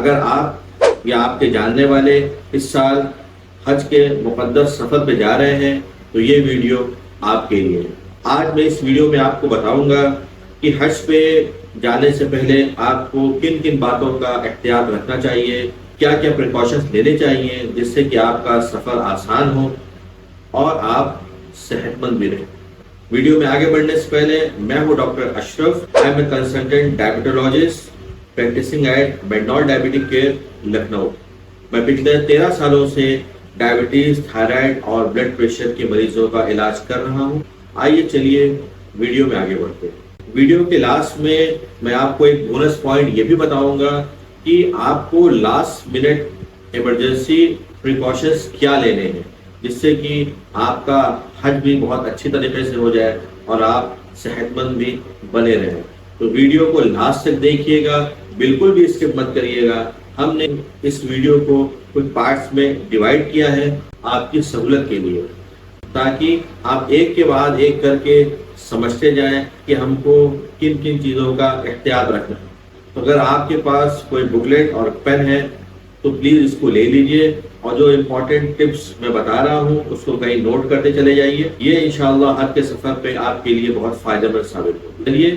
اگر آپ یا آپ کے جاننے والے اس سال حج کے مقدس سفر پہ جا رہے ہیں تو یہ ویڈیو آپ کے لیے ہے۔ آج میں اس ویڈیو میں آپ کو بتاؤں گا کہ حج پہ جانے سے پہلے آپ کو کن کن باتوں کا احتیاط رکھنا چاہیے، کیا کیا پریکاشنز لینے چاہیے جس سے کہ آپ کا سفر آسان ہو اور آپ صحت مند بھی رہیں۔ ویڈیو میں آگے بڑھنے سے پہلے میں ہوں doctor Ashraf, I am a consultant diabetologist practising at بینڈال ڈائبٹک کیئر لکھنؤ۔ میں پچھلے 13 سالوں سے ڈائبٹیز، تھائرائیڈ اور بلڈ پریشر کے مریضوں کا علاج کر رہا ہوں۔ آئیے چلیے ویڈیو میں آگے بڑھتے ہیں۔ ویڈیو کے لاسٹ میں آپ کو ایک بونس پوائنٹ یہ بھی بتاؤں گا کہ آپ کو لاسٹ منٹ ایمرجنسی پریکاشنز کیا لینے ہیں جس سے کہ آپ کا حج بھی بہت اچھی طریقے سے ہو جائے اور آپ صحت مند بھی بنے رہیں۔ تو ویڈیو کو لاسٹ تک دیکھیے گا، بالکل بھی اسکپ مت کریے گا۔ ہم نے اس ویڈیو کو کچھ پارٹس میں ڈیوائیڈ کیا ہے آپ کی سہولت کے لیے، تاکہ آپ ایک کے بعد ایک کر کے سمجھتے جائیں کہ ہم کو کن کن چیزوں کا احتیاط رکھنا ہے۔ تو اگر آپ کے پاس کوئی بکلیٹ اور پین ہے تو پلیز اس کو لے لیجئے، اور جو امپورٹنٹ ٹپس میں بتا رہا ہوں اس کو کہیں نوٹ کرتے چلے جائیے۔ یہ انشاءاللہ حج کے سفر پہ آپ کے لیے بہت فائدہ مند ثابت ہوگا۔ چلیے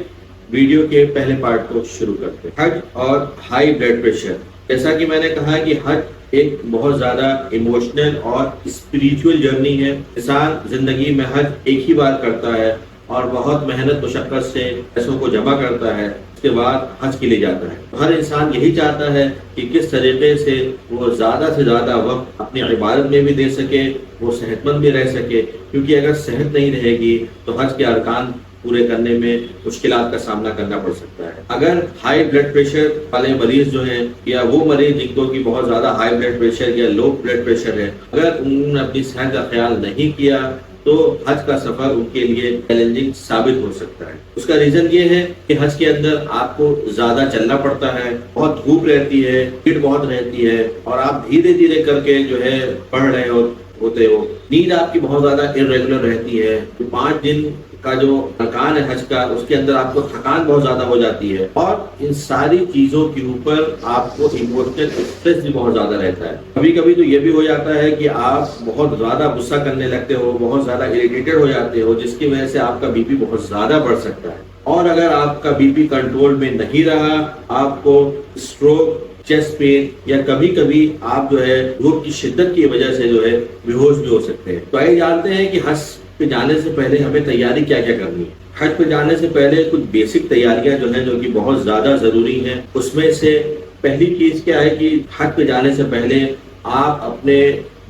ویڈیو کے پہلے پارٹ کو شروع کرتے ہیں۔ حج اور ہائی بلڈ پریشر۔ جیسا کہ میں نے کہا کہ حج ایک بہت زیادہ ایموشنل اور اسپریچول جرنی ہے۔ انسان زندگی میں حج ایک ہی بار کرتا ہے اور بہت محنت مشقت سے پیسوں کو جمع کرتا ہے، اس کے بعد حج کے لیے جاتا ہے۔ ہر انسان یہی چاہتا ہے کہ کس طریقے سے وہ زیادہ سے زیادہ وقت اپنی عبادت میں بھی دے سکے، وہ صحت مند بھی رہ سکے، کیونکہ اگر صحت نہیں رہے گی تو حج کے ارکان پورے کرنے میں مشکلات کا سامنا کرنا پڑ سکتا ہے۔ اگر ہائی بلڈ پریشر والے مریض جو ہیں یا وہ مریض جن کو کہ بہت زیادہ ہائی بلڈ پریشر یا لو بلڈ پریشر ہے، اگر انہوں نے اپنی صحت کا خیال نہیں کیا تو حج کا سفر ان کے لیے چیلنجنگ ثابت ہو سکتا ہے۔ اس کا ریزن یہ ہے کہ حج کے اندر آپ کو زیادہ چلنا پڑتا ہے، بہت دھوپ رہتی ہے، بھیڑ بہت رہتی ہے، اور آپ دھیرے دھیرے کر کے جو ہے پڑھ رہے ہوتے ہو۔ نیند آپ کی بہت زیادہ ارریگولر رہتی ہے۔ 5 دن کا جو ارکان ہے حج کا، اس کے اندر آپ کو تھکان بہت زیادہ ہو جاتی ہے، اور ان ساری چیزوں کے اوپر آپ کو ایموشنل اسٹریس بھی بہت زیادہ رہتا ہے۔ کبھی کبھی تو یہ بھی ہو جاتا ہے کہ آپ بہت زیادہ غصہ کرنے لگتے ہو، بہت زیادہ اریٹیٹڈ ہو جاتے ہو، جس کی وجہ سے آپ کا بی پی بہت زیادہ بڑھ سکتا ہے، اور اگر آپ کا بی پی کنٹرول میں نہیں رہا، آپ کو اسٹروک، چیسٹ پین، یا کبھی کبھی آپ جو ہے دھوپ کی شدت کی وجہ سے جو ہے بے ہوش بھی ہو سکتے ہیں۔ تو آئیے جانتے ہیں کہ حج پہ جانے سے پہلے ہمیں تیاری کیا کیا کرنی ہے۔ حج پہ جانے سے پہلے کچھ بیسک تیاریاں جو ہیں جو کہ بہت زیادہ ضروری ہیں۔ اس میں سے پہلی چیز کیا ہے کہ حج پہ جانے سے پہلے آپ اپنے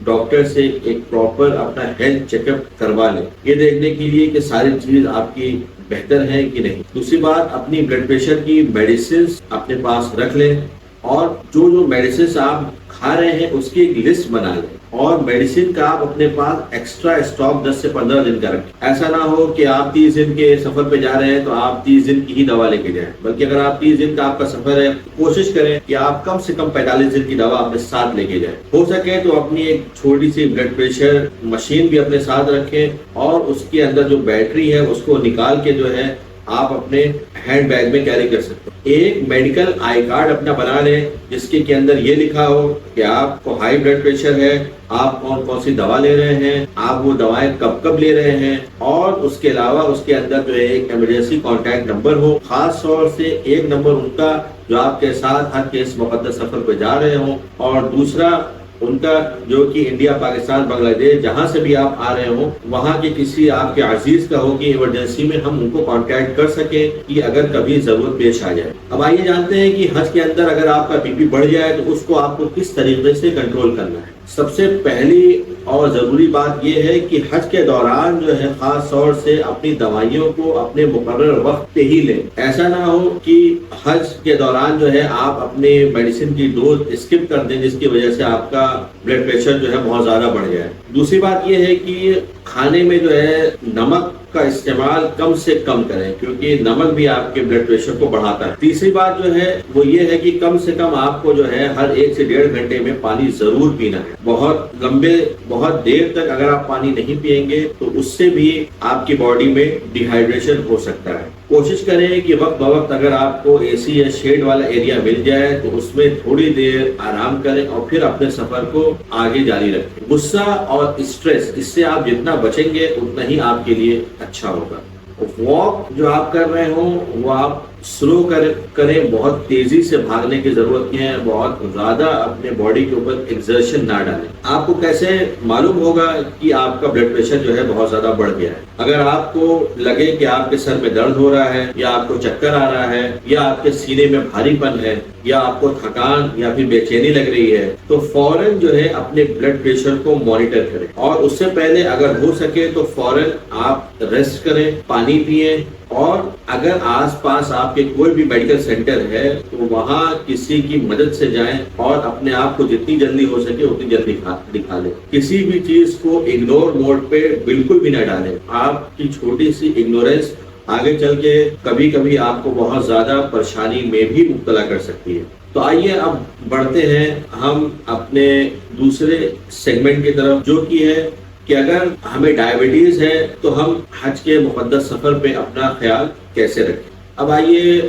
ڈاکٹر سے ایک پراپر اپنا ہیلتھ چیک اپ کروا لیں، یہ دیکھنے کے لیے کہ ساری چیز آپ کی بہتر ہے کہ نہیں۔ دوسری بات، اپنی بلڈ پریشر کی میڈیسنز اپنے پاس رکھ لیں، اور جو میڈیسنز آپ کھا رہے ہیں اس کی ایک لسٹ بنا لیں، اور میڈیسن کا آپ اپنے پاس ایکسٹرا اسٹاک 10 سے 15 دن کا رکھیں۔ ایسا نہ ہو کہ آپ 30 دن کے سفر پہ جا رہے ہیں تو آپ 30 دن کی ہی دوا لے کے جائیں، بلکہ اگر آپ 30 دن کا آپ کا سفر ہے، کوشش کریں کہ آپ کم سے کم 45 دن کی دوا اپنے ساتھ لے کے جائیں۔ ہو سکے تو اپنی ایک چھوٹی سی بلڈ پریشر مشین بھی اپنے ساتھ رکھیں، اور اس کے اندر جو بیٹری ہے اس کو نکال کے جو ہے آپ اپنے ہینڈ بیگ میں کیری کر سکتے ہیں۔ ایک میڈیکل آئی کارڈ اپنا بنا لیں جس کے اندر یہ لکھا ہو کہ آپ کو ہائی بلڈ پریشر ہے، آپ کون کون سی دوا لے رہے ہیں، آپ وہ دوائیں کب کب لے رہے ہیں، اور اس کے علاوہ اس کے اندر جو ہے ایک ایمرجنسی کانٹیکٹ نمبر ہو، خاص طور سے ایک نمبر ان کا جو آپ کے ساتھ حج کے اس مقدس سفر پہ جا رہے ہوں، اور دوسرا ان کا جو کہ انڈیا، پاکستان، بنگلہ دیش جہاں سے بھی آپ آ رہے ہوں وہاں کے کسی آپ کے عزیز کا ہو کہ ایمرجنسی میں ہم ان کو کانٹیکٹ کر سکیں کہ اگر کبھی ضرورت پیش آ جائے۔ اب آئیے جانتے ہیں کہ حج کے اندر اگر آپ کا بی پی بڑھ جائے تو اس کو آپ کو کس طریقے سے کنٹرول کرنا ہے۔ سب سے پہلی اور ضروری بات یہ ہے کہ حج کے دوران جو ہے خاص طور سے اپنی دوائیوں کو اپنے مقرر وقت پہ ہی لیں۔ ایسا نہ ہو کہ حج کے دوران جو ہے آپ اپنے میڈیسن کی ڈوز اسکپ کر دیں، جس کی وجہ سے آپ کا بلڈ پریشر جو ہے بہت زیادہ بڑھ جائے۔ دوسری بات یہ ہے کہ کھانے میں جو ہے نمک کا استعمال کم سے کم کریں کیونکہ نمک بھی آپ کے بلڈ پریشر کو بڑھاتا ہے۔ تیسری بات جو ہے وہ یہ ہے کہ کم سے کم آپ کو جو ہے ہر 1 سے 1.5 گھنٹے میں پانی ضرور پینا ہے۔ بہت دیر تک اگر آپ پانی نہیں پیئیں گے تو اس سے بھی آپ کی باڈی میں ڈی ہائیڈریشن ہو سکتا ہے۔ کوشش کریں کہ وقت بوقت اگر آپ کو اے سی یا شیڈ والا ایریا مل جائے تو اس میں تھوڑی دیر آرام کریں اور پھر اپنے سفر کو آگے جاری رکھیں۔ غصہ اور اسٹریس، اس سے آپ جتنا بچیں گے اتنا ہی آپ کے لیے اچھا ہوگا۔ واک جو آپ کر رہے ہوں وہ آپ سلو کریں، بہت تیزی سے بھاگنے کی ضرورت نہیں ہے، بہت زیادہ اپنے باڈی کے اوپر ایکسرشن نہ ڈالیں۔ آپ کو کیسے معلوم ہوگا کہ آپ کا بلڈ پریشر جو ہے بہت زیادہ بڑھ گیا ہے؟ اگر آپ کو لگے کہ آپ کے سر میں درد ہو رہا ہے یا آپ کو چکر آ رہا ہے یا آپ کے سینے میں بھاری پن ہے یا آپ کو تھکان یا پھر بے چینی لگ رہی ہے تو فوراً جو ہے اپنے بلڈ پریشر کو مانیٹر کریں، اور اس سے پہلے اگر ہو سکے تو فوراً آپ ریسٹ کریں، پانی پئیں، اور اگر آس پاس آپ کے کوئی بھی میڈیکل سینٹر ہے تو وہاں کسی کی مدد سے جائیں اور اپنے آپ کو جتنی جلدی ہو سکے اتنی جلدی دکھا لیں۔ کسی بھی چیز کو اگنور موڈ پہ بالکل بھی نہ ڈالیں۔ آپ کی چھوٹی سی اگنورینس آگے چل کے کبھی کبھی آپ کو بہت زیادہ پریشانی میں بھی مبتلا کر سکتی ہے۔ تو آئیے اب بڑھتے ہیں ہم اپنے دوسرے سیگمنٹ کی طرف، جو کہ ہے کہ اگر ہمیں ڈائبٹیز ہے تو ہم حج کے مقدس سفر پہ اپنا خیال کیسے رکھیں۔ اب آئیے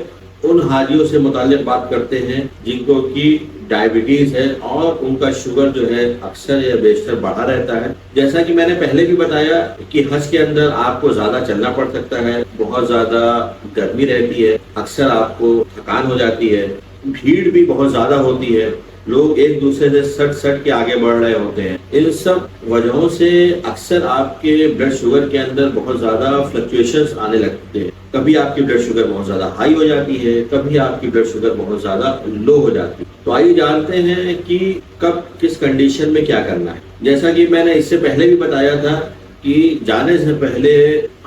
ان حاجیوں سے متعلق بات کرتے ہیں جن کو کہ ڈائبٹیز ہے اور ان کا شوگر جو ہے اکثر یا بیشتر بڑھا رہتا ہے۔ جیسا کہ میں نے پہلے بھی بتایا کہ حج کے اندر آپ کو زیادہ چلنا پڑ سکتا ہے، بہت زیادہ گرمی رہتی ہے، اکثر آپ کو تھکان ہو جاتی ہے، بھیڑ بھی بہت زیادہ ہوتی ہے، لوگ ایک دوسرے سے سٹ کے آگے بڑھ رہے ہوتے ہیں۔ ان سب وجہوں سے اکثر آپ کے بلڈ شوگر کے اندر بہت زیادہ فلکچویشنز آنے لگتے ہیں۔ کبھی آپ کی بلڈ شوگر بہت زیادہ ہائی ہو جاتی ہے، کبھی آپ کی بلڈ شوگر بہت زیادہ لو ہو جاتی ہے۔ تو آئیے جانتے ہیں کہ کب کس کنڈیشن میں کیا کرنا ہے۔ جیسا کہ میں نے اس سے پہلے بھی بتایا تھا کہ جانے سے پہلے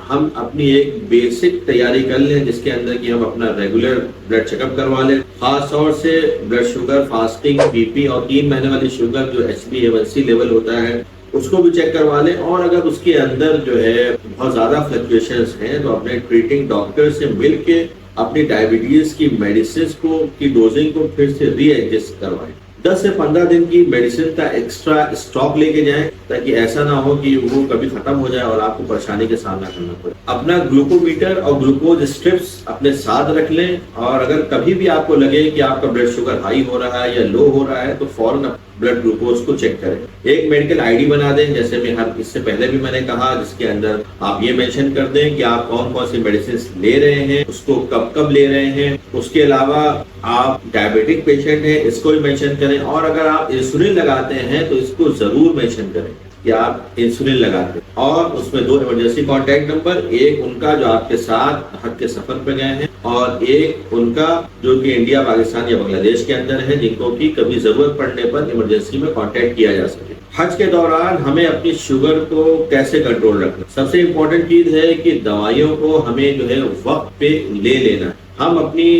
ہم اپنی ایک بیسک تیاری کر لیں جس کے اندر کہ ہم اپنا ریگولر بلڈ چیک اپ کروا لیں، خاص طور سے blood sugar, fasting, B P اور 3 مہینے والی شوگر جو HbA1c لیول ہوتا ہے اس کو بھی چیک کروا لیں، اور اگر اس کے اندر جو ہے بہت زیادہ فلکچویشنز ہیں تو اپنے ٹریٹنگ ڈاکٹر سے مل کے اپنی ڈائبٹیز کی میڈیسنز کی ڈوزنگ کو پھر سے ری ایڈجسٹ کروائیں۔ 10 سے 15 دن کی میڈیسن کا ایکسٹرا اسٹاک لے کے جائیں تاکہ ایسا نہ ہو کہ وہ کبھی ختم ہو جائے اور آپ کو پریشانی کا سامنا کرنا پڑے۔ اپنا گلوکومیٹر اور گلوکوز اسٹرپس اپنے ساتھ رکھ لیں، اور اگر کبھی بھی آپ کو لگے کہ آپ کا بلڈ شوگر ہائی ہو رہا ہے یا لو ہو رہا ہے تو فوراً بلڈ گلوکوز کو چیک کریں۔ ایک میڈیکل آئی ڈی بنا دیں، جیسے میں اس سے پہلے بھی میں نے کہا، جس کے اندر آپ یہ مینشن کر دیں کہ آپ کون کون سی میڈیسنز لے رہے ہیں، اس کو کب کب لے رہے ہیں۔ اس کے علاوہ آپ ڈائبٹک پیشنٹ ہیں، اس کو بھی مینشن کریں، اور اگر آپ انسولین لگاتے ہیں تو اس کو ضرور مینشن کریں کہ آپ انسولین لگاتے ہیں، اور اس میں 2 ایمرجنسی کانٹیکٹ نمبر، ایک ان کا جو آپ کے ساتھ حج کے سفر پہ گئے ہیں اور ایک ان کا جو کہ انڈیا، پاکستان یا بنگلہ دیش کے اندر ہے، جن کو کہ کبھی ضرورت پڑنے پر ایمرجنسی میں کانٹیکٹ کیا جا سکے۔ حج کے دوران ہمیں اپنی شوگر کو کیسے کنٹرول رکھنا؟ سب سے امپورٹنٹ چیز ہے کہ دوائیوں کو ہمیں جو ہے وقت پہ لے لینا۔ ہم اپنی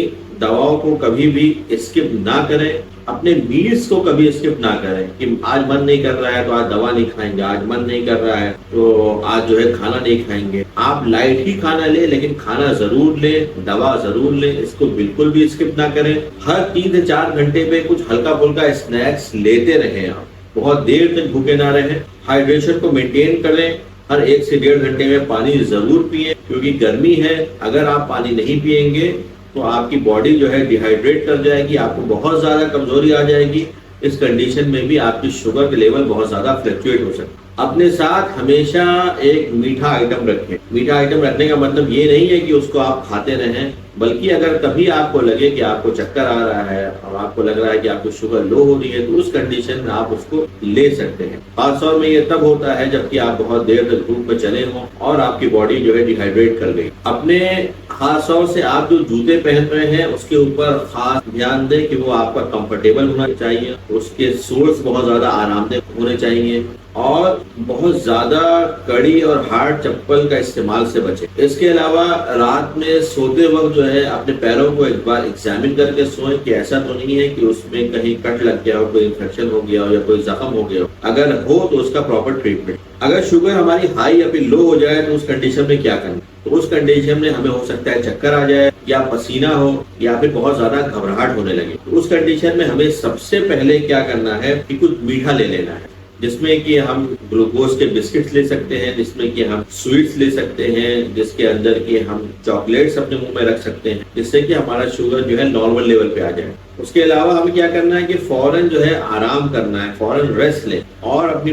دواؤں کو کبھی بھی اسکپ نہ کریں، اپنے میلز کو کبھی اسکپ نہ کریں کہ آج من نہیں کر رہا ہے تو آج دوا نہیں کھائیں گے، آج من نہیں کر رہا ہے تو آج جو ہے کھانا نہیں کھائیں گے۔ آپ لائٹ ہی کھانا لیں لیکن کھانا ضرور لیں، دوا ضرور لیں، اس کو بالکل بھی اسکپ نہ کریں۔ ہر 3 سے 4 گھنٹے پہ کچھ ہلکا پھلکا اسنیکس لیتے رہیں، آپ بہت دیر تک بھوکے نہ رہیں۔ ہائیڈریشن کو مینٹین کریں، ہر 1 سے 1.5 گھنٹے میں پانی ضرور پئیں کیونکہ گرمی ہے، اگر آپ پانی نہیں پئیں گے تو آپ کی باڈی جو ہے ڈی ہائیڈریٹ کر جائے گی، آپ کو بہت زیادہ کمزوری آ جائے گی۔ اس کنڈیشن میں بھی آپ کی شوگر کے لیول بہت زیادہ فلیکچویٹ ہو سکتا ہے۔ اپنے ساتھ ہمیشہ ایک میٹھا آئٹم رکھیں۔ میٹھا آئٹم رکھنے کا مطلب یہ نہیں ہے کہ اس کو آپ کھاتے رہیں، بلکہ اگر کبھی آپ کو لگے کہ آپ کو چکر آ رہا ہے اور آپ کو لگ رہا ہے کہ آپ کو شوگر لو ہو رہی ہے تو اس کنڈیشن میں آپ اس کو لے سکتے ہیں۔ خاص طور میں یہ تب ہوتا ہے جبکہ آپ بہت دیر تک دھوپ میں چلے ہوں اور آپ کی باڈی جو ہے ڈی ہائیڈریٹ کر گئی۔ اپنے خاص طور سے آپ جو جوتے پہن رہے ہیں اس کے اوپر خاص دھیان دیں کہ وہ آپ کا کمفرٹیبل ہونا چاہیے، اس کے سولز بہت زیادہ آرام دہ ہونے چاہیے، اور بہت زیادہ کڑی اور ہارڈ چپل کا استعمال سے بچیں۔ اس کے علاوہ رات میں سوتے وقت جو ہے اپنے پیروں کو ایک بار ایگزامن کر کے سوئیں کہ ایسا تو نہیں ہے کہ اس میں کہیں کٹ لگ گیا ہو، کوئی انفیکشن ہو گیا ہو یا کوئی زخم ہو گیا ہو۔ اگر ہو تو اس کا پراپر ٹریٹمنٹ۔ اگر شوگر ہماری ہائی یا پھر لو ہو جائے تو اس کنڈیشن میں کیا کرنا؟ تو اس کنڈیشن میں ہمیں ہو سکتا ہے چکر آ جائے یا پسینہ ہو یا پھر بہت زیادہ گھبراہٹ ہونے لگے۔ تو اس کنڈیشن میں ہمیں سب سے پہلے کیا کرنا ہے کہ کچھ میٹھا لے لینا ہے، جس میں کہ ہم گلوکوز کے بسکٹس لے سکتے ہیں، جس میں کہ ہم سویٹس لے سکتے ہیں، جس کے اندر کہ ہم چاکلیٹس اپنے منہ میں رکھ سکتے ہیں، جس سے کہ ہمارا شوگر جو ہے نارمل لیول پہ آ جائے۔ اس کے علاوہ ہمیں کیا کرنا ہے کہ فوراً جو ہے آرام کرنا ہے، فوراً ریسٹ لیں اور اپنی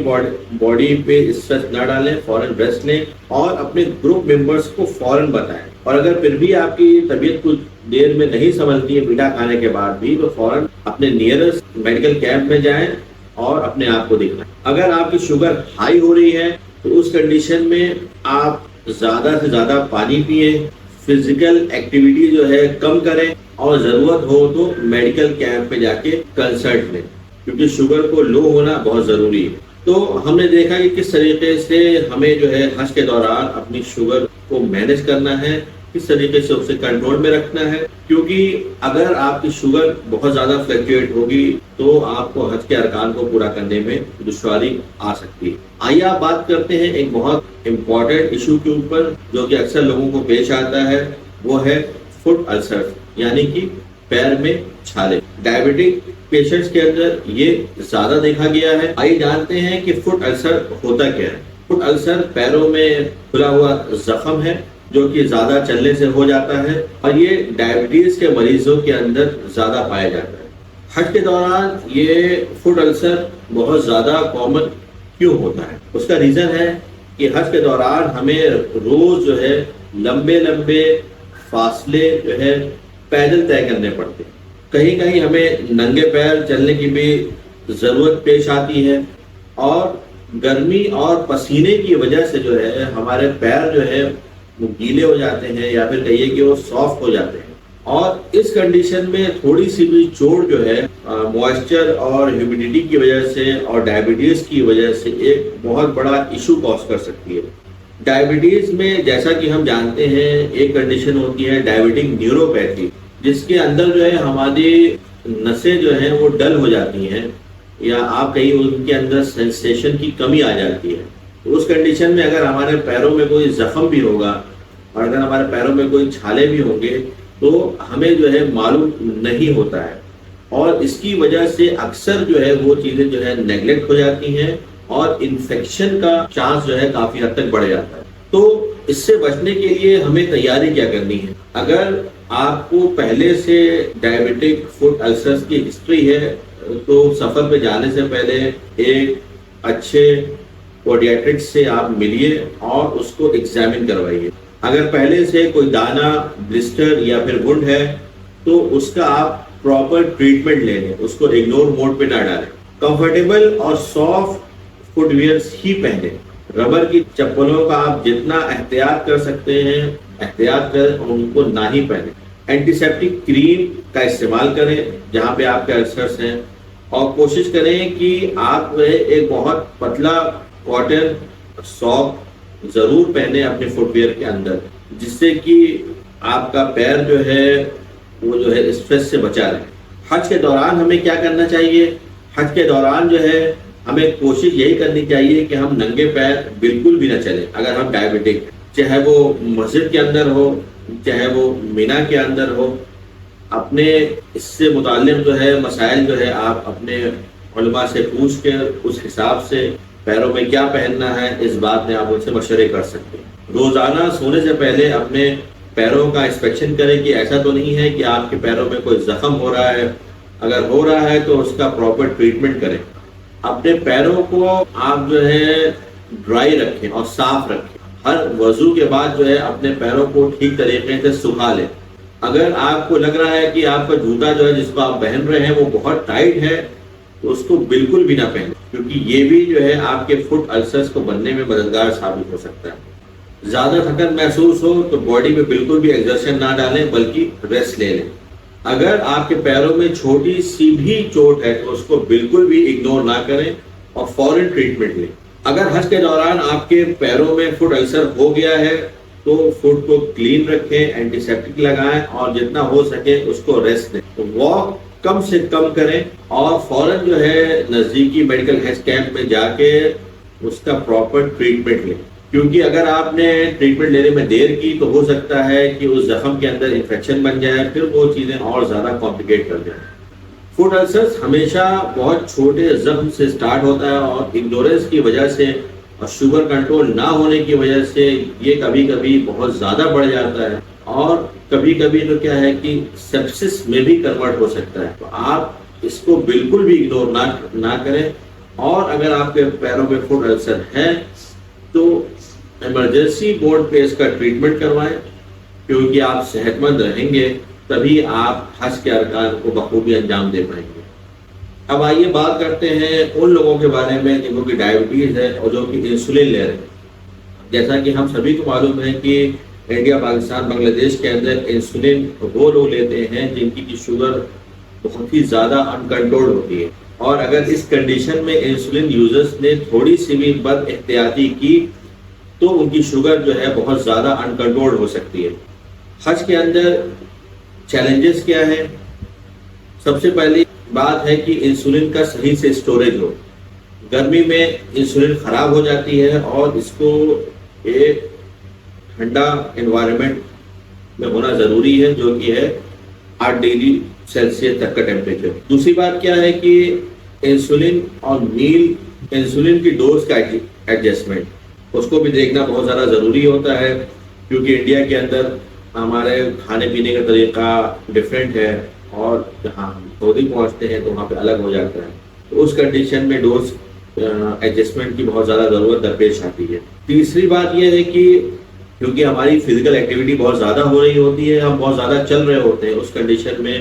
باڈی پہ اسٹریس نہ ڈالیں، فوراً ریسٹ لیں اور اپنے گروپ ممبرس کو فوراً بتائیں۔ اور اگر پھر بھی آپ کی طبیعت کچھ دیر میں نہیں سنبھلتی ہے میٹھا کھانے کے بعد بھی، تو فوراً اپنے نیئرسٹ میڈیکل کیمپ میں جائیں اور اپنے آپ کو دکھائیں۔ اگر آپ کی شوگر ہائی ہو رہی ہے تو اس کنڈیشن میں آپ زیادہ سے زیادہ پانی پئیں، فزیکل ایکٹیویٹی جو ہے کم کریں اور ضرورت ہو تو میڈیکل کیمپ پہ جا کے کنسلٹ لیں، کیونکہ شوگر کو لو ہونا بہت ضروری ہے۔ تو ہم نے دیکھا کہ کس طریقے سے ہمیں جو ہے حج کے دوران اپنی شوگر کو مینج کرنا ہے، کس طریقے سے اسے کنٹرول میں رکھنا ہے، کیونکہ اگر آپ کی شوگر بہت زیادہ فلیکچویٹ ہوگی تو آپ کو حج کے ارکان کو پورا کرنے میں دشواری آ سکتی ہے۔ آئیے آپ بات کرتے ہیں ایک بہت امپورٹنٹ ایشو کے اوپر جو کہ اکثر لوگوں کو پیش آتا ہے، وہ ہے فٹ السر، یعنی کہ پیر میں چھالے۔ ڈائبٹک پیشنٹس کے اندر یہ زیادہ دیکھا گیا ہے۔ آئیے جانتے ہیں کہ فٹ السر ہوتا کیا ہے۔ فٹ السر پیروں میں کھلا ہوا زخم ہے جو کہ زیادہ چلنے سے ہو جاتا ہے، اور یہ ڈائبٹیز کے مریضوں کے اندر زیادہ پایا جاتا ہے۔ حج کے دوران یہ فٹ السر بہت زیادہ کامن کیوں ہوتا ہے؟ اس کا ریزن ہے کہ حج کے دوران ہمیں روز جو ہے لمبے لمبے فاصلے جو ہے پیدل طے کرنے پڑتے ہیں، کہیں کہیں ہمیں ننگے پیر چلنے کی بھی ضرورت پیش آتی ہے، اور گرمی اور پسینے کی وجہ سے جو ہے ہمارے پیر جو ہے وہ گیلے ہو جاتے ہیں یا پھر کہیے کہ وہ سافٹ ہو جاتے ہیں، اور اس کنڈیشن میں تھوڑی سی بھی چوٹ جو ہے موئسچر اور ہیومیڈیٹی کی وجہ سے اور ڈائبٹیز کی وجہ سے ایک بہت بڑا ایشو کاز کر سکتی ہے۔ ڈائبٹیز میں جیسا کہ ہم جانتے ہیں ایک کنڈیشن ہوتی ہے ڈائبٹک نیوروپیتھی، جس کے اندر جو ہے ہماری نسیں جو ہیں وہ ڈل ہو جاتی ہیں، یا آپ کہیں ان کے اندر سینسیشن کی کمی آ جاتی ہے۔ تو اس کنڈیشن میں اگر ہمارے پیروں میں کوئی زخم بھی ہوگا اور اگر ہمارے پیروں میں کوئی چھالے بھی ہوں گے تو ہمیں جو ہے معلوم نہیں ہوتا ہے، اور اس کی وجہ سے اکثر جو ہے وہ چیزیں جو ہے نیگلیکٹ ہو جاتی ہیں اور انفیکشن کا چانس جو ہے کافی حد تک بڑھ جاتا ہے۔ تو اس سے بچنے کے لیے ہمیں تیاری کیا کرنی ہے؟ اگر آپ کو پہلے سے ڈائبٹک فٹ السرز کی ہسٹری ہے تو سفر پہ جانے سے پہلے ایک اچھے پوڈیاٹرک سے آپ ملیے اور اس کو ایگزامن کروائیے۔ اگر پہلے سے کوئی دانہ، بلسٹر یا پھر وونڈ ہے تو اس کا آپ پراپر ٹریٹمنٹ لے لیں، اس کو اگنور موڈ پہ نہ ڈالیں۔ کمفرٹیبل اور سافٹ فٹ ویئرس ہی پہنیں۔ ربر کی چپلوں کا آپ جتنا احتیاط کر سکتے ہیں احتیاط کریں اور ان کو نہ ہی پہنیں۔ اینٹی سیپٹک کریم کا استعمال کریں جہاں پہ آپ کے السرس ہیں، اور کوشش کریں کہ آپ ایک بہت پتلا کاٹن ساک ضرور پہنیں اپنے فٹ ویئر کے اندر، جس سے کہ آپ کا پیر جو ہے وہ جو ہے اسٹریس سے بچا رہے۔ حج کے دوران ہمیں کیا کرنا چاہیے؟ حج کے دوران جو ہے ہمیں کوشش یہی کرنی چاہیے کہ ہم ننگے پیر بالکل بھی نہ چلیں۔ اگر ہم ڈائبٹک، چاہے وہ مسجد کے اندر ہو چاہے وہ مینا کے اندر ہو، اپنے اس سے متعلق جو ہے مسائل جو ہے آپ اپنے علماء سے پوچھ کے اس حساب سے پیروں میں کیا پہننا ہے اس بات میں آپ ان سے مشورے کر سکتے ہیں۔ روزانہ سونے سے پہلے اپنے پیروں کا انسپیکشن کریں کہ ایسا تو نہیں ہے کہ آپ کے پیروں میں کوئی زخم ہو رہا ہے، اگر ہو رہا ہے تو اس کا پراپر ٹریٹمنٹ کریں۔ اپنے پیروں کو آپ جو ہے ڈرائی رکھیں اور صاف رکھیں۔ ہر وضو کے بعد جو ہے اپنے پیروں کو ٹھیک طریقے سے سکھا لیں۔ اگر آپ کو لگ رہا ہے کہ آپ کا جوتا جو ہے جس کو آپ پہن رہے ہیں وہ بہت ٹائٹ ہے تو اس کو بالکل بھی نہ پہنیں، کیونکہ یہ بھی جو ہے آپ کے فٹ السرز کو بننے میں مددگار ثابت ہو سکتا ہے۔ زیادہ تھکن محسوس ہو تو باڈی میں بالکل بھی ایگزرشن نہ ڈالیں بلکہ ریسٹ لے لیں۔ اگر آپ کے پیروں میں چھوٹی سی بھی چوٹ ہے تو اس کو بالکل بھی اگنور نہ کریں اور فوراً ٹریٹمنٹ لیں۔ اگر حج کے دوران آپ کے پیروں میں فوٹ السر ہو گیا ہے تو فوٹ کو کلین رکھیں، اینٹی سیپٹک لگائیں اور جتنا ہو سکے اس کو ریسٹ دیں۔ واک کم سے کم کریں اور فوراً جو ہے نزدیکی میڈیکل ہیلتھ کیمپ میں جا کے اس کا پراپر ٹریٹمنٹ لیں، کیونکہ اگر آپ نے ٹریٹمنٹ لینے میں دیر کی تو ہو سکتا ہے کہ اس زخم کے اندر انفیکشن بن جائے، پھر وہ چیزیں اور زیادہ کمپلیکیٹ کر جائیں۔ فوٹ السرز ہمیشہ بہت چھوٹے زخم سے سٹارٹ ہوتا ہے اور اگنورینس کی وجہ سے اور شوگر کنٹرول نہ ہونے کی وجہ سے یہ کبھی کبھی بہت زیادہ بڑھ جاتا ہے اور کبھی کبھی تو کیا ہے کہ سیپسس میں بھی کنورٹ ہو سکتا ہے۔ تو آپ اس کو بالکل بھی اگنور نہ کریں، اور اگر آپ کے پیروں میں فوٹ السر ہے تو ایمرجنسی موڈ پہ اس کا ٹریٹمنٹ کروائیں، کیونکہ آپ صحت مند رہیں گے تبھی آپ حج کے ارکان کو بخوبی انجام دے پائیں گے۔ اب آئیے بات کرتے ہیں ان لوگوں کے بارے میں جن کی ڈائبٹیز ہے اور جو کہ انسولین لے رہے ہیں۔ جیسا کہ ہم سبھی کو معلوم ہے کہ انڈیا، پاکستان، بنگلہ دیش کے اندر انسولین وہ لوگ لیتے ہیں جن کی شوگر بہت ہی زیادہ انکنٹرول ہوتی ہے، اور اگر اس کنڈیشن میں انسولین یوزرز نے تھوڑی سی بھی بد احتیاطی کی تو ان کی شوگر جو ہے بہت زیادہ انکنٹرول ہو سکتی ہے۔ حج کے اندر چیلنجز کیا ہے؟ سب سے پہلی بات ہے کہ انسولین کا صحیح سے اسٹوریج ہو۔ گرمی میں انسولین خراب ہو جاتی ہے اور اس کو ایک ٹھنڈا انوائرمنٹ میں ہونا ضروری ہے، جو کہ ہے 8 ڈگری سیلسیس تک کا ٹیمپریچر۔ دوسری بات کیا ہے کہ انسولین اور میل انسولین کی ڈوز کا ایڈجسٹمنٹ، اس کو بھی دیکھنا بہت زیادہ ضروری ہوتا ہے، کیونکہ انڈیا کے اندر ہمارے کھانے پینے کا طریقہ ڈفرینٹ ہے اور جہاں ہم سعودی پہنچتے ہیں تو وہاں پہ الگ ہو جاتا ہے، تو اس کنڈیشن میں ڈوز ایڈجسٹمنٹ کی بہت زیادہ ضرورت درپیش آتی ہے۔ تیسری بات یہ ہے کہ کیونکہ ہماری فزیکل ایکٹیویٹی بہت زیادہ ہو رہی ہوتی ہے، ہم بہت زیادہ چل رہے ہوتے ہیں، اس کنڈیشن میں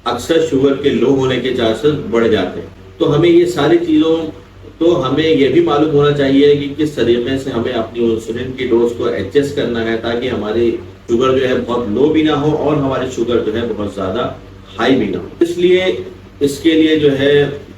اکثر شوگر کے لو ہونے کے چانسز بڑھ جاتے ہیں۔ تو ہمیں یہ ساری چیزوں تو ہمیں یہ بھی معلوم ہونا چاہیے کہ کس طریقے سے ہمیں اپنی انسولین کی ڈوز کو ایڈجسٹ کرنا ہے تاکہ ہماری شوگر جو ہے بہت لو بھی نہ ہو اور ہماری شوگر جو ہے بہت زیادہ ہائی بھی نہ ہو۔ اس لیے اس کے لیے جو ہے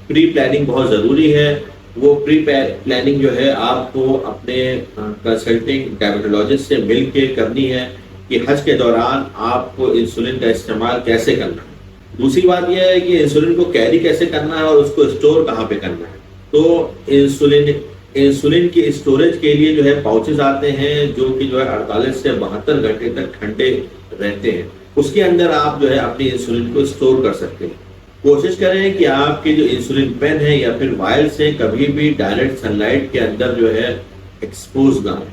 پری پلاننگ بہت ضروری ہے۔ وہ پری پلاننگ جو ہے آپ کو اپنے کنسلٹنگ ڈائبٹولوجسٹ سے مل کے کرنی ہے کہ حج کے دوران آپ کو انسولین کا استعمال کیسے کرنا ہے۔ دوسری بات یہ ہے کہ انسولین کو کیری کیسے کرنا ہے اور اس کو اسٹور کہاں پہ کرنا ہے۔ تو انسولین کی اسٹوریج کے لیے جو ہے پاؤچز آتے ہیں جو کہ جو ہے 48 سے 72 گھنٹے تک ٹھنڈے رہتے ہیں، اس کے اندر آپ جو ہے اپنی انسولین کو اسٹور کر سکتے ہیں۔ کوشش کریں کہ آپ کی جو انسولین پین ہے یا پھر وائل سے کبھی بھی ڈائریکٹ سن لائٹ کے اندر جو ہے ایکسپوز نہ ہو۔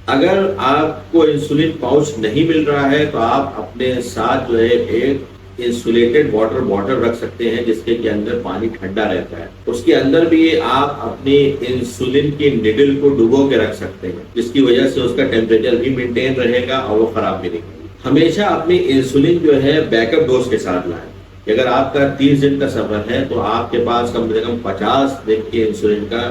اگر آپ کو انسولین پاؤچ نہیں مل رہا ہے تو آپ اپنے ساتھ جو ہے ایک انسولیٹڈ واٹر باٹل رکھ سکتے ہیں جس کے اندر پانی ٹھنڈا رہتا ہے، اس کے اندر بھی آپ اپنی انسولین کی نیڈل کو ڈبو کے رکھ سکتے ہیں، جس کی وجہ سے اس کا ٹیمپریچر بھی مینٹین رہے گا اور وہ خراب بھی نہیں ہوگی۔ ہمیشہ اپنی انسولین جو ہے بیک اپ ڈوز کے ساتھ لائیں۔ اگر آپ کا 30 دن کا سفر ہے تو آپ کے پاس کم سے کم 50 دن کی انسولین کا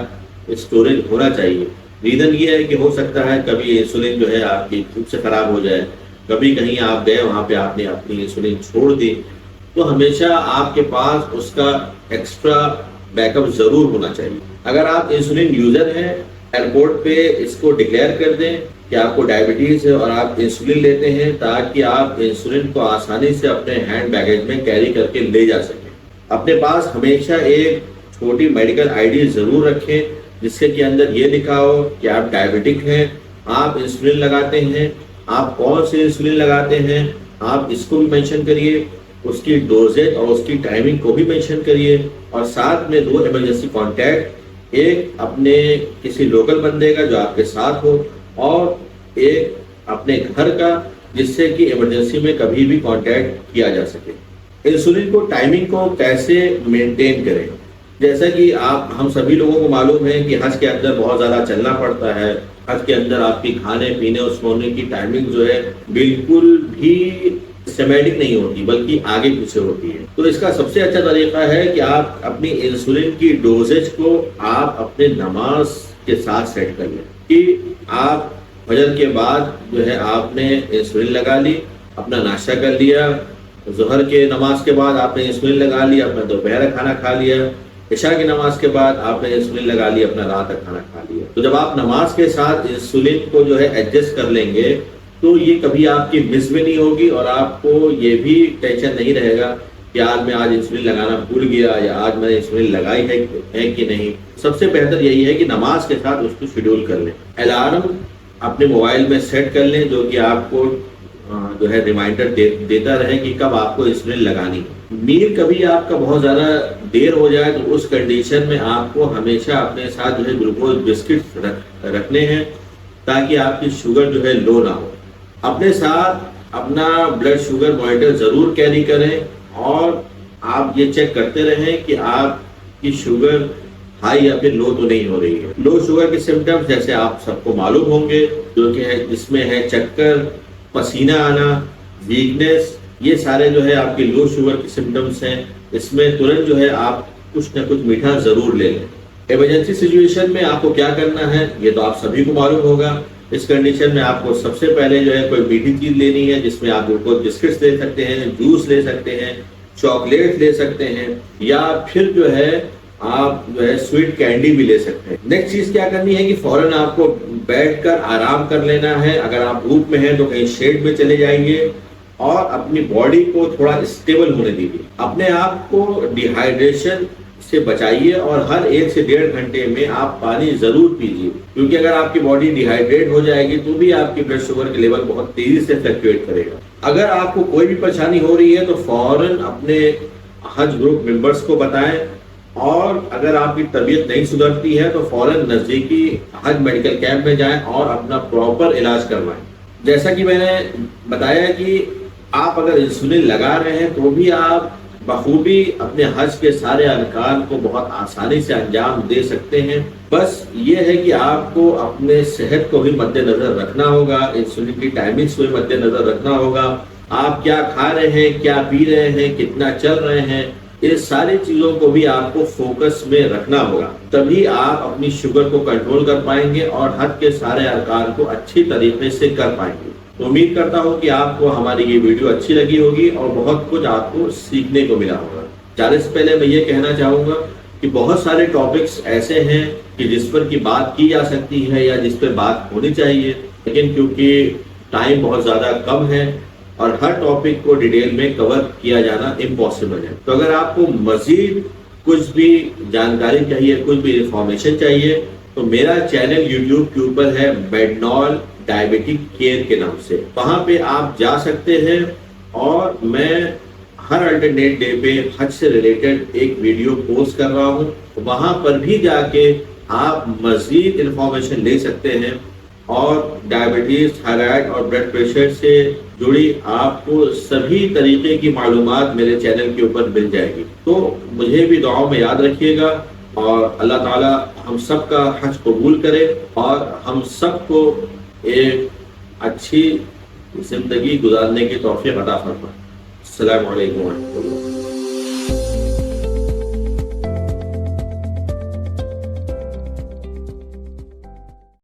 اسٹوریج ہونا چاہیے۔ ریزن یہ ہے کہ ہو سکتا ہے کبھی انسولین جو ہے آپ کی خود سے خراب ہو جائے، کبھی کہیں آپ گئے وہاں پہ آپ نے اپنی انسولین چھوڑ دی، تو ہمیشہ آپ کے پاس اس کا ایکسٹرا بیک اپ ضرور ہونا چاہیے۔ اگر آپ انسولین یوزر ہیں، ایئرپورٹ پہ اس کو ڈکلیئر کر دیں کہ آپ کو ڈائبٹیز ہے اور آپ انسولین لیتے ہیں، تاکہ آپ انسولین کو آسانی سے اپنے ہینڈ بیگیج میں کیری کر کے لے جا سکیں۔ اپنے پاس ہمیشہ ایک چھوٹی میڈیکل آئی ڈی ضرور رکھیں جس کے اندر یہ لکھا ہو کہ آپ ڈائبٹک ہیں، آپ انسولین لگاتے ہیں، آپ کون سے انسولین لگاتے ہیں، آپ اس کو بھی مینشن کریے، اس کی ڈوزیج اور اس کی ٹائمنگ کو بھی مینشن کریے، اور ساتھ میں 2 ایمرجنسی کانٹیکٹ، ایک اپنے کسی لوکل بندے کا جو آپ کے ساتھ ہو اور ایک اپنے گھر کا جس سے کہ ایمرجنسی میں کبھی بھی کانٹیکٹ کیا جا سکے۔ انسولین کو ٹائمنگ کو کیسے مینٹین کریں؟ جیسا کہ ہم سبھی لوگوں کو معلوم ہے کہ حج کے اندر بہت زیادہ چلنا پڑتا ہے، حج کے اندر آپ کی کھانے پینے اور سونے کی ٹائمنگ جو ہے بالکل بھی سسٹمیٹک نہیں ہوتی بلکہ آگے پیچھے ہوتی ہے۔ تو اس کا سب سے اچھا طریقہ ہے کہ آپ اپنی انسولین کی ڈوزیج کو آپ اپنے نماز کے ساتھ سیٹ کر لیں، کہ آپ فجر کے بعد جو ہے آپ نے انسولین لگا لی، اپنا ناشتہ کر لیا، ظہر کے نماز کے بعد آپ نے انسولین لگا لیا، اپنا دوپہر کھانا کھا لیا، عشاء کی نماز کے بعد آپ نے انسولین لگا لی، اپنا رات کا کھانا کھا لیا، تو جب آپ نماز کے ساتھ انسولین کو جو ہے ایڈجسٹ کر لیں گے تو یہ کبھی آپ کی مس بھی نہیں ہوگی، اور آپ کو یہ بھی ٹینشن نہیں رہے گا کہ آج انسولین لگانا بھول گیا یا آج میں نے انسولین لگائی ہے کہ نہیں۔ سب سے بہتر یہی ہے کہ نماز کے ساتھ اس کو شیڈول کر لیں، الارم اپنے موبائل میں سیٹ کر لیں جو کہ آپ کو جو ہے ریمائنڈر دیتا رہے کہ کب آپ کو انسولین لگانی ہے۔ میل کبھی آپ کا بہت زیادہ دیر ہو جائے تو اس کنڈیشن میں آپ کو ہمیشہ اپنے ساتھ جو ہے گلوکوز بسکٹ رکھنے ہیں تاکہ آپ کی شوگر جو ہے لو نہ ہو۔ اپنے ساتھ اپنا بلڈ شوگر مانیٹر ضرور کیری کریں، اور آپ یہ چیک کرتے رہیں کہ آپ کی شوگر ہائی یا پھر لو تو نہیں ہو رہی ہے۔ لو شوگر کے سمٹمز جیسے آپ سب کو معلوم ہوں گے، جو کہ ہے جس میں ہے چکر، پسینہ آنا، ویکنیس، یہ سارے جو ہے آپ کی لو شوگر کے سمٹمز ہیں۔ اس میں ترنت جو ہے آپ کچھ نہ کچھ میٹھا ضرور لے لیں۔ ایمرجنسی سچویشن میں آپ کو کیا کرنا ہے یہ تو آپ سبھی کو معلوم ہوگا۔ اس کنڈیشن میں آپ کو سب سے پہلے جو ہے کوئی میٹھی چیز لینی ہے، جس میں آپ گلوکوز بسکٹس لے سکتے ہیں، جوس لے سکتے ہیں، چاکلیٹ لے سکتے ہیں، یا پھر جو ہے آپ جو ہے سویٹ کینڈی بھی لے سکتے ہیں۔ نیکسٹ چیز کیا کرنی ہے کہ فوراً آپ کو بیٹھ کر آرام کر لینا ہے۔ اگر آپ دھوپ میں ہیں تو کہیں شیڈ میں چلے جائیں گے، اور اپنی باڈی کو تھوڑا اسٹیبل ہونے دیجیے۔ اپنے آپ کو ڈی ہائیڈریشن سے بچائیے، اور ہر 1 سے 1.5 گھنٹے میں آپ پانی ضرور پیجیے، کیونکہ اگر آپ کی باڈی ڈی ہائیڈریٹ ہو جائے گی تو بھی آپ کی بلڈ شوگر کے لیول بہت تیزی سے فلیکچویٹ کرے گا۔ اگر آپ کو کوئی بھی پریشانی ہو رہی ہے تو فوراً اپنے حج گروپ ممبرس کو بتائیں، اور اگر آپ کی طبیعت نہیں سدھرتی ہے تو فوراً نزدیکی حج میڈیکل کیمپ میں جائیں اور اپنا پراپر علاج کروائیں۔ جیسا کہ میں نے بتایا کہ آپ اگر انسولین لگا رہے ہیں تو بھی آپ بخوبی اپنے حج کے سارے ارکان کو بہت آسانی سے انجام دے سکتے ہیں۔ بس یہ ہے کہ آپ کو اپنے صحت کو بھی مد نظر رکھنا ہوگا، انسولین کی ٹائمنگز کو بھی مد نظر رکھنا ہوگا، آپ کیا کھا رہے ہیں، کیا پی رہے ہیں، کتنا چل رہے ہیں، یہ ساری چیزوں کو بھی آپ کو فوکس میں رکھنا ہوگا، تبھی آپ اپنی شوگر کو کنٹرول کر پائیں گے اور حج کے سارے ارکان کو اچھی طریقے سے کر پائیں گے۔ امید کرتا ہوں کہ آپ کو ہماری یہ ویڈیو اچھی لگی ہوگی اور بہت کچھ آپ کو سیکھنے کو ملا ہوگا۔ جانے سے پہلے میں یہ کہنا چاہوں گا کہ بہت سارے ٹاپکس ایسے ہیں کہ جس پر کی بات کی جا سکتی ہے یا جس پہ بات ہونی چاہیے، لیکن کیونکہ ٹائم بہت زیادہ کم ہے اور ہر ٹاپک کو ڈیٹیل میں کور کیا جانا امپاسبل ہے، تو اگر آپ کو مزید کچھ بھی جانکاری چاہیے، کچھ بھی انفارمیشن چاہیے، تو میرا چینل یوٹیوب کے اوپر ہے بیڈنال ڈائبیٹک کیئر کے نام سے، وہاں پہ آپ جا سکتے ہیں، اور میں ہر الٹرنیٹ ڈے پہ حج سے ریلیٹڈ ایک ویڈیو پوسٹ کر رہا ہوں، وہاں پر بھی جا کے آپ مزید انفارمیشن لے سکتے ہیں، اور ڈائبٹیز، تھائرائیڈ اور بلڈ پریشر سے جڑی آپ کو سبھی طریقے کی معلومات میرے چینل کے اوپر مل جائے گی۔ تو مجھے بھی دعاؤں میں یاد رکھیے گا، اور اللہ تعالیٰ ہم سب کا حج قبول کرے اور ہم سب کو ایک اچھی زندگی گزارنے کی توفیق عطا فرمائے۔ السلام علیکم ورحمۃ اللہ۔